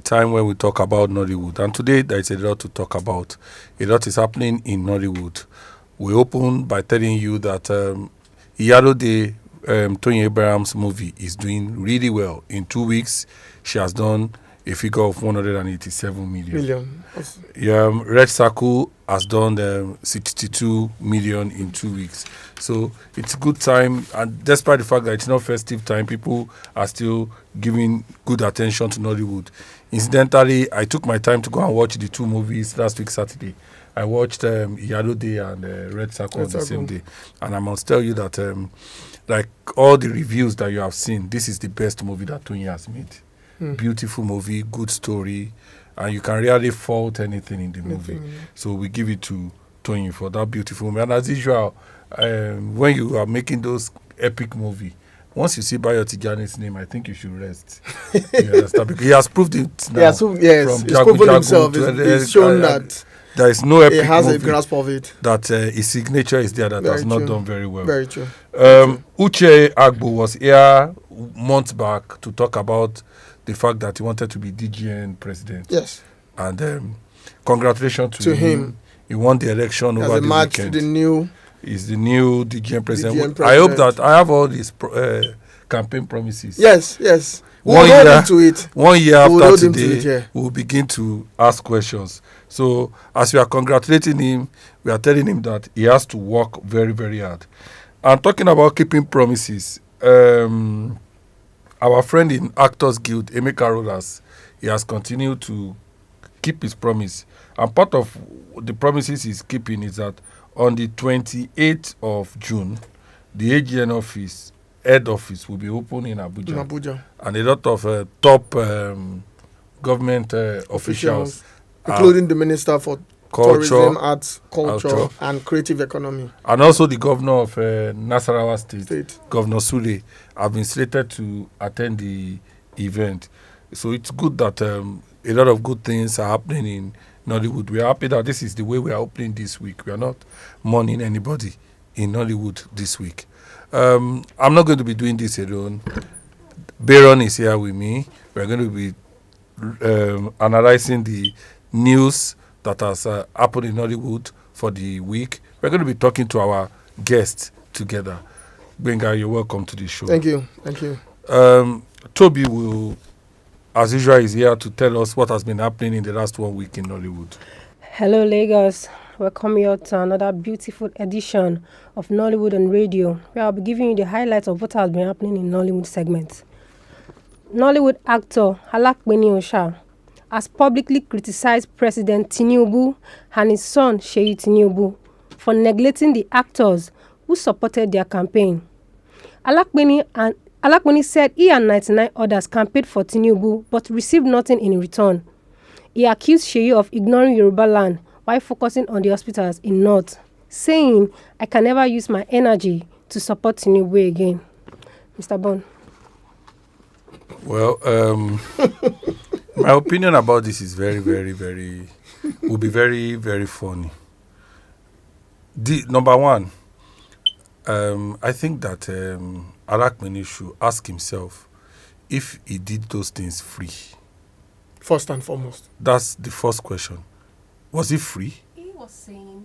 time when we talk about Nollywood. And today there is a lot to talk about. A lot is happening in Nollywood. We open by telling you that Iyalode, Tony Abraham's movie is doing really well. In 2 weeks, she has done a figure of 187 million. Red Circle has done 62 million in 2 weeks. So it's a good time, and despite the fact that it's not festive time, people are still giving good attention to Nollywood. Incidentally, I took my time to go and watch the 2 movies last week Saturday. I watched Iyalode and Red Circle on the same day, and I must tell you that like all the reviews that you have seen, this is the best movie that Tony has made. Beautiful movie, good story, and you can rarely fault anything in the movie. So we give it to Tony for that beautiful movie. And as usual, when you are making those epic movie, once you see Bayo Tijani's name, I think you should rest. You understand? Because he has proved it now. Yes, he's proven himself. He's shown that there is no epic he has movie a grasp of it. That his signature is there that Very has not true. done very well. Very true. Uche Agbo was here months back to talk about the fact that he wanted to be DGN president. Yes. And congratulations to him. He won the election over the match weekend. He's the new DGN president. I hope that I have all these campaign promises. Yes. We'll hold him to it. 1 year after today, we'll begin to ask questions. So as we are congratulating him, we are telling him that he has to work very, very hard. And talking about keeping promises, our friend in Actors Guild, Emeka Rollers, he has continued to keep his promise. And part of the promises he's keeping is that on the 28th of June, the AGN office, head office, will be open in Abuja. And a lot of top government officials, including the Minister for Tourism, Arts, Culture, and Creative Economy. And also the governor of Nasarawa State, Governor Sule, have been slated to attend the event. So it's good that a lot of good things are happening in Nollywood. We are happy that this is the way we are opening this week. We are not mourning anybody in Nollywood this week. I'm not going to be doing this alone. Baron is here with me. We're going to be analyzing the news that has happened in Nollywood for the week. We're going to be talking to our guests together. Benga, you're welcome to the show. Thank you. Toby will, as usual, is here to tell us what has been happening in the last 1 week in Nollywood. Hello, Lagos. Welcome you to another beautiful edition of Nollywood on Radio, where I'll be giving you the highlights of what has been happening in Nollywood segments. Nollywood actor Alapini has publicly criticized President Tinubu and his son Seyi Tinubu for neglecting the actors who supported their campaign. Alapini said he and 99 others campaigned for Tinubu but received nothing in return. He accused Seyi of ignoring Yoruba land while focusing on the hospitals in North, saying, "I can never use my energy to support Tinubu again." Mr. Bond. Well, my opinion about this is will be very, very funny. Number one, I think that Alapini should ask himself if he did those things free. First and foremost. That's the first question. Was it free? He was saying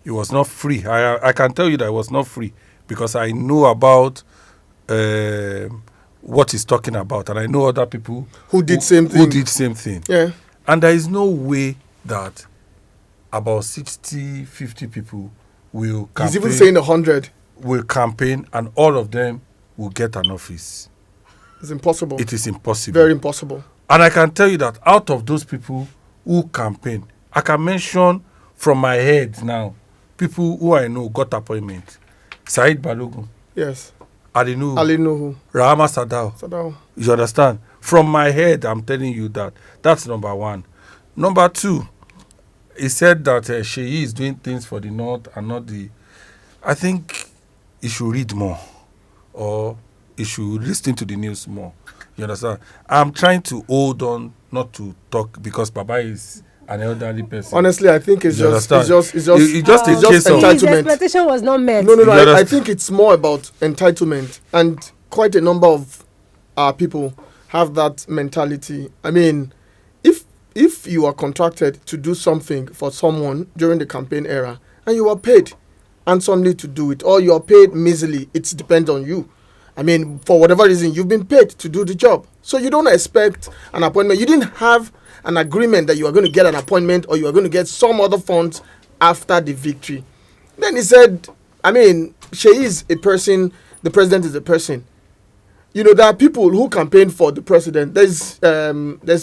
it was not free. I can tell you that it was not free because I know about what he's talking about, and I know other people who did same thing. Yeah. And there is no way that about 60, 50 people will campaign. He's even saying 100. Will campaign and all of them will get an office. It's impossible. It is impossible. Very impossible. And I can tell you that out of those people who campaign, I can mention from my head now, people who I know got appointment. Said Balogun. Yes. Ali Nuhu. Rahama Sadao. You understand? From my head, I'm telling you that. That's number one. Number two, he said that Seyi is doing things for the North and not the... I think he should read more or he should listen to the news more. You understand? I'm trying to hold on not to talk because Baba is an elderly person. Honestly, I think it's just entitlement. His expectation was not met. No. I think it's more about entitlement, and quite a number of our people have that mentality. I mean, if you are contracted to do something for someone during the campaign era and you are paid handsomely to do it, or you are paid miserably, it depends on you. I mean, for whatever reason, you've been paid to do the job. So you don't expect an appointment. You didn't have an agreement that you are going to get an appointment or you are going to get some other funds after the victory. Then he said, I mean, Seyi is a person, the president is a person. You know, there are people who campaign for the president. There's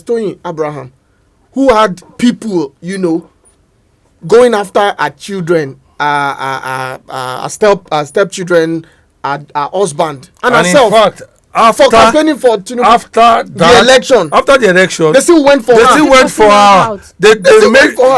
Tony Abraham, who had people, you know, going after our children, our stepchildren, our husband, and herself. In fact, after for campaigning for Tinubu, after the election, they still went for her.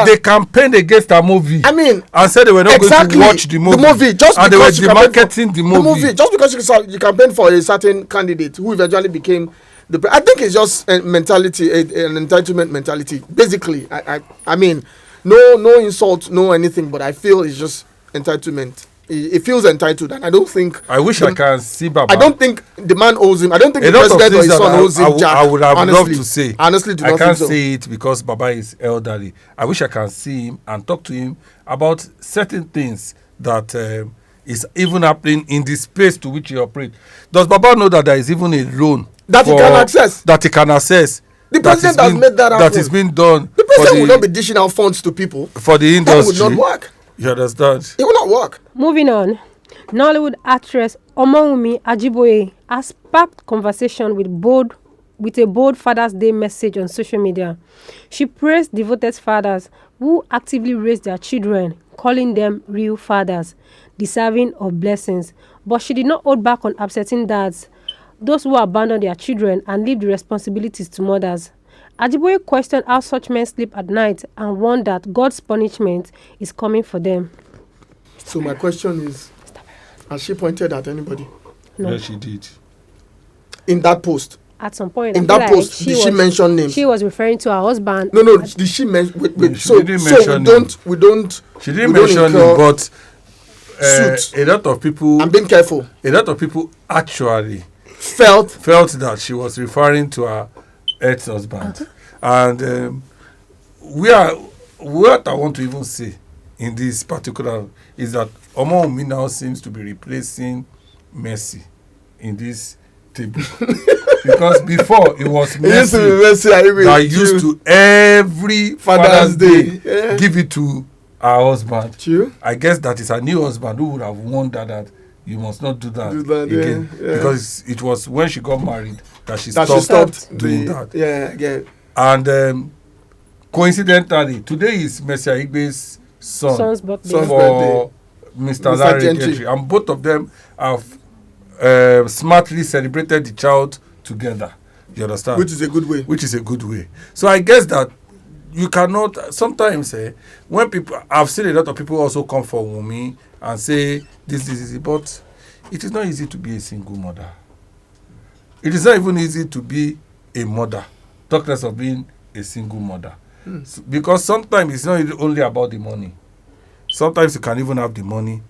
They campaigned against her movie. I mean, and said they were not going to watch the movie. Just and because they were demarketing the movie. Just because you campaigned for a certain candidate who eventually became the. I think it's just a mentality, an entitlement mentality. Basically, I mean, no insult, no anything, but I feel it's just entitlement. It feels entitled, and I don't think. I wish I can see Baba. I don't think the man owes him. I don't think the president or his son owes him jack. I would have loved to say. Honestly, do not I can't think so. say it because Baba is elderly. I wish I can see him and talk to him about certain things that is even happening in the space to which he operates. Does Baba know that there is even a loan that he can access? That he can access. The president has made that happen. That is being done. The president will not be dishing out funds to people for the industry. That would not work. You understand? It will not work. Moving on, Nollywood actress Wunmi Ajiboye has sparked conversation with a bold Father's Day message on social media. She praised devoted fathers who actively raise their children, calling them real fathers, deserving of blessings. But she did not hold back on upsetting dads, those who abandon their children and leave the responsibilities to mothers. Ajiboye questioned how such men sleep at night and warned that God's punishment is coming for them. So my question is, has she pointed at anybody? No. Yes, she did. In that post? At some point. In that post, did she mention names? She was referring to her husband. No. Did she mention? Wait. She didn't mention we don't. She didn't mention him, but a lot of people. I'm being careful. A lot of people actually felt that she was referring to her ex-husband. And what I want to even say in this particular is that Wunmi now seems to be replacing Mercy in this table. Because before it was Mercy that used to every Father's Day give it to her husband. True. I guess that is her new husband who would have warned her that you must not do that again. Yeah. Because it was when she got married that she stopped doing that. Yeah, again. And coincidentally, today is Mercy Aigbe's son's birthday. For Mr. Larry Gentry. And both of them have smartly celebrated the child together. You understand? Which is a good way. So I guess that you cannot, sometimes when people, I've seen a lot of people also come for Wunmi and say this, but it is not easy to be a single mother. It is not even easy to be a mother. Talk less of being a single mother. So, because sometimes it's not only about the money. Sometimes you can even have the money,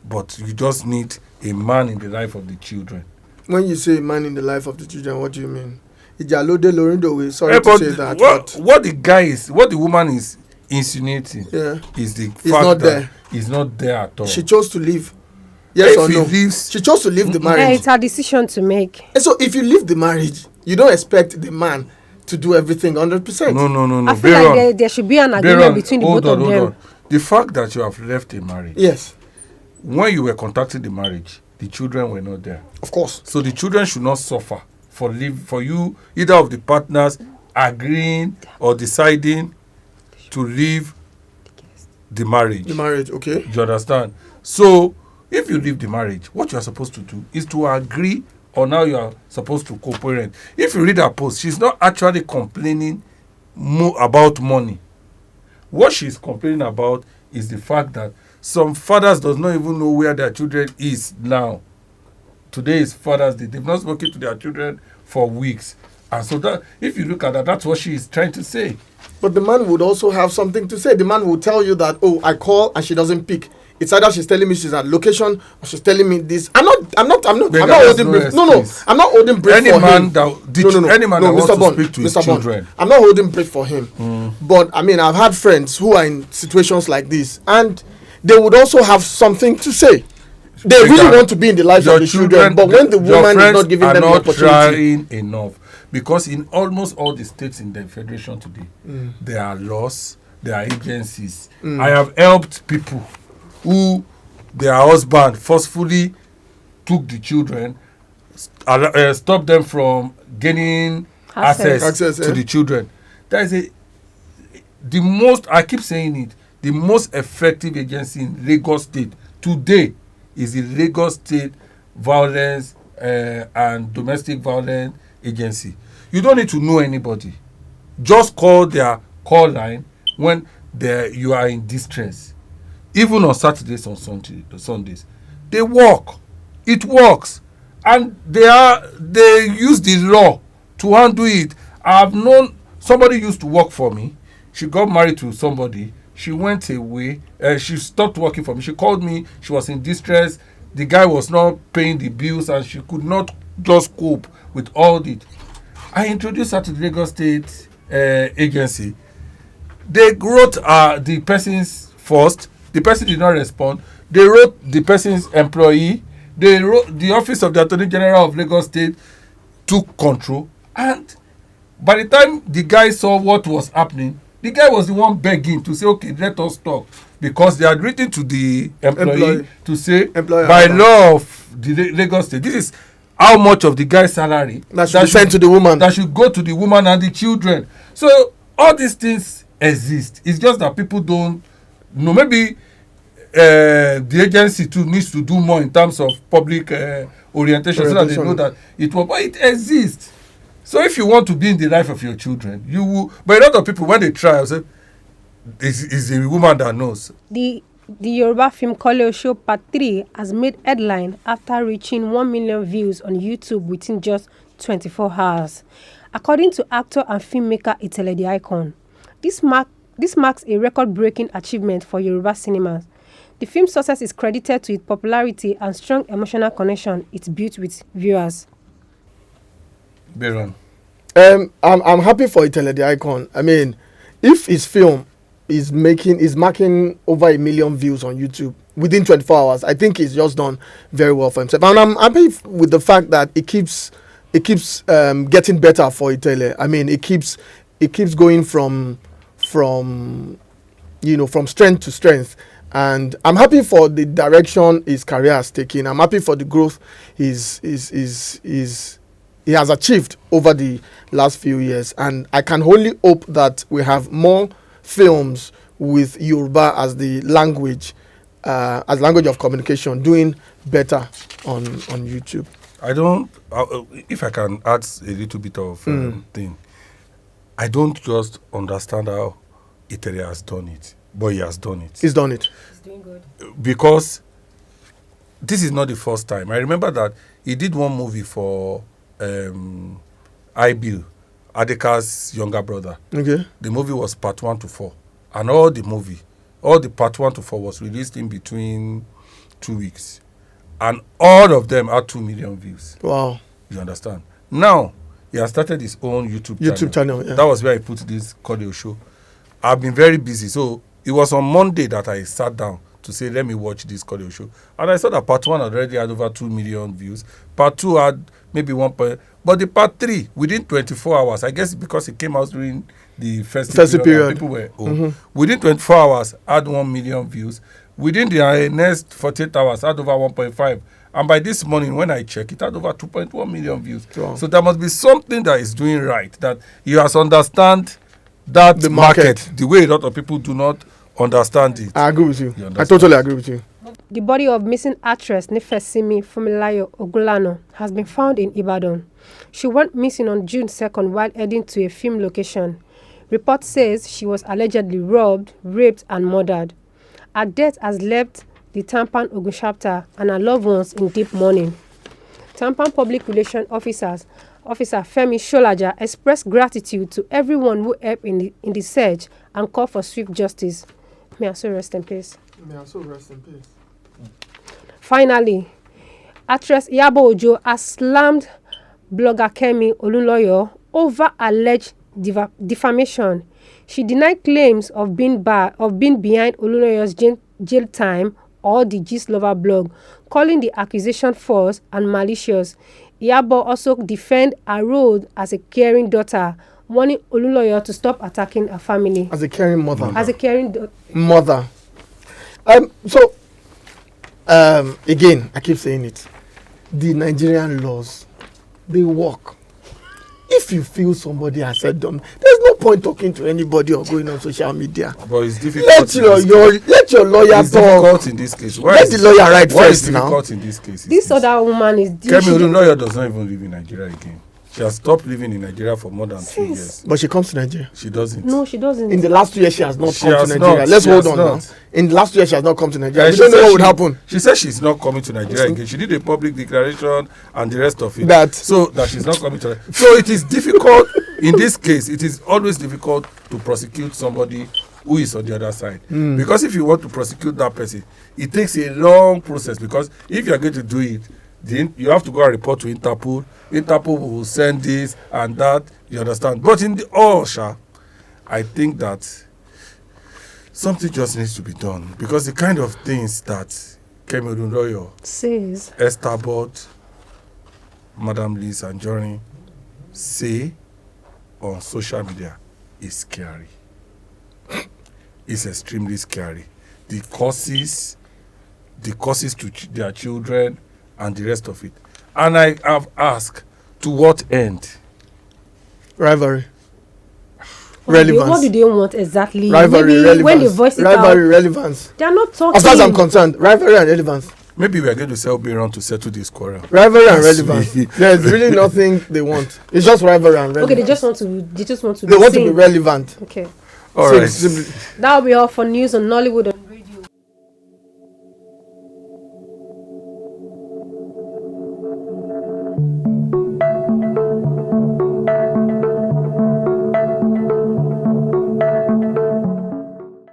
but you just need a man in the life of the children. When you say man in the life of the children, what do you mean? Sorry to say that. What the woman is insinuating is the fact that he's not there at all. She chose to leave. Yes or no? She chose to leave the marriage. It's her decision to make. And so if you leave the marriage, you don't expect the man to do everything 100%. No. I feel like there should be an agreement between the both of them. The fact that you have left a marriage. Yes. When you were contacting the marriage, the children were not there. Of course. So the children should not suffer for you, either of the partners agreeing or deciding to leave the marriage. The marriage, okay. You understand? So if you leave the marriage, what you are supposed to do is to agree, or now you are supposed to co-parent. If you read her post, she's not actually complaining more about money. What she's complaining about is the fact that some fathers does not even know where their children is now. Today is Father's Day. They've not spoken to their children for weeks. And so that, if you look at that, that's what she is trying to say. But the man would also have something to say. The man will tell you that, I call and she doesn't pick. It's either she's telling me she's at location or she's telling me this. I'm not But holding no brief. No, excuse. I'm not holding brief Any for man him. any man that wants Mr. to speak to his Mr. Bond, children. I'm not holding brief for him. But I mean, I've had friends who are in situations like this, and they would also have something to say. They really want to be in the lives of the children, but when the woman is not giving them the opportunity, trying enough, because in almost all the states in the federation today, there are laws, there are agencies. I have helped people who their husband forcefully took the children, stopped them from gaining access to the children. That is the most, I keep saying it, the most effective agency in Lagos State today is the Lagos State Violence and Domestic Violence Agency. You don't need to know anybody. Just call their call line when you are in distress. Even on Saturdays and Sundays. They work. It works. And they use the law to handle it. I've known somebody used to work for me. She got married to somebody. She went away. She stopped working for me. She called me. She was in distress. The guy was not paying the bills and she could not just cope with all it. I introduced her to the Lagos State agency. They wrote the person's first. The person did not respond. They wrote the person's employee. They wrote the office of the Attorney General of Lagos State took control. And by the time the guy saw what was happening, the guy was the one begging to say, okay, let us talk. Because they had written to the employee to say, by law of the Lagos State, this is how much of the guy's salary that should be sent to the woman. That should go to the woman and the children. So all these things exist. It's just that people don't know. Maybe the agency too needs to do more in terms of public orientation so that they know that it will, but it exists. So if you want to be in the life of your children, you will. But a lot of people, when they try, say, it's a woman that knows. The Yoruba film Kole Show Part 3 has made headline after reaching 1 million views on YouTube within just 24 hours. According to actor and filmmaker Itele the Icon, this marks a record-breaking achievement for Yoruba cinemas. The film's success is credited to its popularity and strong emotional connection it built with viewers. Baron. I'm happy for Itele the Icon. I mean, if his film is marking over 1 million views on YouTube within 24 hours, I think he's just done very well for himself. And I'm happy with the fact that it keeps getting better for Itele. I mean, it keeps going from strength to strength. And I'm happy for the direction his career has taken. I'm happy for the growth he has achieved over the last few years. And I can only hope that we have more films with Yoruba as the language, of communication, doing better on YouTube. If I can add a little bit of thing, I don't just understand how Itele has done it, but he has done it. He's done it. He's doing good. Because this is not the first time. I remember that he did one movie for Ibil, Adeka's younger brother. Okay. The movie was part 1 to 4. And all the part 1 to 4 was released in between 2 weeks. And all of them had 2 million views. Wow. You understand? Now, he has started his own YouTube channel. Yeah. That was where I put this Cordio show. I've been very busy. So it was on Monday that I sat down to say, let me watch this Cordio show. And I saw that part 1 already had over 2 million views. Part 2 had maybe 1 point. But the part 3, within 24 hours, I guess because it came out during the festive period. People were home. Within 24 hours, had 1 million views. Within the next 48 hours, had over 1.5. And by this morning, when I check, it had over 2.1 million views. Wow. So there must be something that is doing right, that you has understand that the market the way a lot of people do not understand it. I agree with you. I totally agree with you. The body of missing actress Nifesimi Fumilayo Ogulano has been found in Ibadan. She went missing on June 2nd while heading to a film location. Report says she was allegedly robbed, raped, and murdered. Her death has left the Tampan Ogun chapter and her loved ones in deep mourning. Tampan Public Relations Officer Femi Sholaja expressed gratitude to everyone who helped in the search and called for swift justice. May I so rest in peace. May I also rest in peace. Finally, actress Iyabo Ojo has slammed blogger Kemi Olunloyo over alleged defamation. She denied claims of being behind Olunloyo's jail time or the Gist Lover blog, calling the accusation false and malicious. Iyabo also defended her role as a caring daughter, warning Olunloyo to stop attacking her family. As a caring mother. As a caring mother. Again, I keep saying it. The Nigerian laws, they work. If you feel somebody has said them, there's no point talking to anybody or going on social media. But it's difficult. Let your lawyer it's talk. Difficult in this case. Let the lawyer write first now. What is difficult in this case? This other woman is... Kemi Olunloyo does not even live in Nigeria again. She has stopped living in Nigeria for more than 2 years. But she comes to Nigeria. She doesn't. No, she doesn't. In the last 2 years, she has not come to Nigeria. Let's hold on now. In the last 2 years, she has not come to Nigeria. We don't know what would happen. She said she's not coming to Nigeria again. She did a public declaration and the rest of it. So that she's not coming to Nigeria. So it is difficult. In this case, it is always difficult to prosecute somebody who is on the other side. Because if you want to prosecute that person, it takes a long process. Because if you are going to do it, you have to go and report to Interpol. Interpol will send this and that. You understand? But in the I think that something just needs to be done, because the kind of things that Kemi Olunloyo says, Esther Bott, Madam Liz Anjorin say on social media is scary. It's extremely scary. The causes to their children and the rest of it. And I have asked, to what end? Rivalry. Relevance. What do they want exactly? Rivalry, maybe relevance. When they voice it rivalry, out, relevance. They are not talking. As far as I'm concerned, rivalry and relevance. Maybe we are going to sell Biron to settle this quarrel. Rivalry and relevance. There's really nothing they want. It's just rivalry and relevance. Okay, they just want to. They want to be relevant. Okay. All right. Simply. That will be all for news on Nollywood.